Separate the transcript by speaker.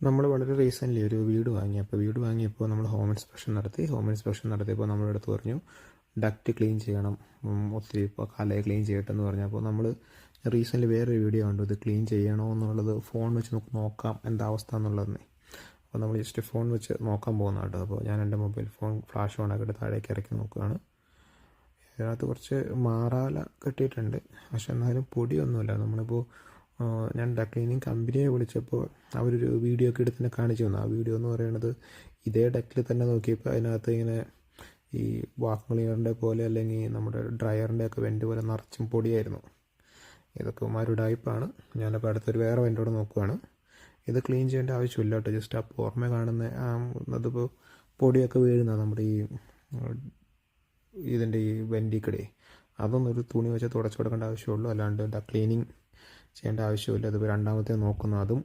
Speaker 1: നമ്മൾ വളരെ റീസെൻ്റ്ലി ഒരു വീട് വാങ്ങി. അപ്പോൾ വീട് വാങ്ങിയപ്പോൾ നമ്മൾ ഹോം ഇൻസ്പെക്ഷൻ നടത്തി. ഹോം ഇൻസ്പെക്ഷൻ നടത്തിയപ്പോൾ നമ്മുടെ അടുത്ത് പറഞ്ഞു ഡക്റ്റ് ക്ലീൻ ചെയ്യണം, ഒത്തിരി ഇപ്പോൾ കാലയെ ക്ലീൻ ചെയ്യട്ടെ എന്ന് പറഞ്ഞപ്പോൾ നമ്മൾ റീസെൻ്റ്ലി വേറൊരു വീഡിയോ കണ്ടു, ഇത് ക്ലീൻ ചെയ്യണോ എന്നുള്ളത് ഫോൺ വെച്ച് നമുക്ക് നോക്കാം എന്താ അവസ്ഥ എന്നുള്ളതെന്നേ. അപ്പോൾ നമ്മൾ ജസ്റ്റ് ഫോൺ വെച്ച് നോക്കാൻ പോകുന്ന കേട്ടോ. അപ്പോൾ ഞാൻ എൻ്റെ മൊബൈൽ ഫോൺ ഫ്ലാഷ് ഓൺ ആക്കിയിട്ട് താഴേക്ക് ഇറക്കി നോക്കുകയാണ്. ഇതിനകത്ത് കുറച്ച് മാറാല കെട്ടിയിട്ടുണ്ട്, പക്ഷെ എന്നാലും പൊടിയൊന്നുമില്ല. നമ്മളിപ്പോൾ ഞാൻ ക്ലീനിങ് കമ്പനിയെ വിളിച്ചപ്പോൾ അവരൊരു വീഡിയോ ഒക്കെ എടുത്ത് തന്നെ കാണിച്ചു തന്നു. ആ വീഡിയോ എന്ന് പറയുന്നത് ഇതേ ഡക്കിൽ തന്നെ നോക്കിയപ്പോൾ അതിനകത്ത് ഇങ്ങനെ ഈ വാക്യൂം ക്ലീനറിൻ്റെ പോലെ അല്ലെങ്കിൽ നമ്മുടെ ഡ്രയറിൻ്റെ ഒക്കെ വെൻ്റ് പോലെ നിറച്ചും പൊടിയായിരുന്നു. ഇതൊക്കെ ഉമാരുടായ്പാണ്. ഞാനപ്പോൾ അടുത്തൊരു വേറെ വെൻ്റോടെ നോക്കുകയാണ്. ഇത് ക്ലീൻ ചെയ്യേണ്ട ആവശ്യമില്ല കേട്ടോ, ജസ്റ്റ് ആ പുറമെ കാണുന്ന അതിപ്പോൾ പൊടിയൊക്കെ വീഴുന്ന നമ്മുടെ ഈ ഇതിൻ്റെ ഈ വെൻറ്റിക്കടെ അതൊന്നൊരു തുണി വെച്ച് തുടച്ചു കൊടുക്കേണ്ട ആവശ്യമുള്ളൂ, അല്ലാണ്ട് ക്ലീനിങ് ചെയ്യേണ്ട ആവശ്യമില്ല. അതിപ്പോൾ രണ്ടാമത്തെ നോക്കുന്നു, അതും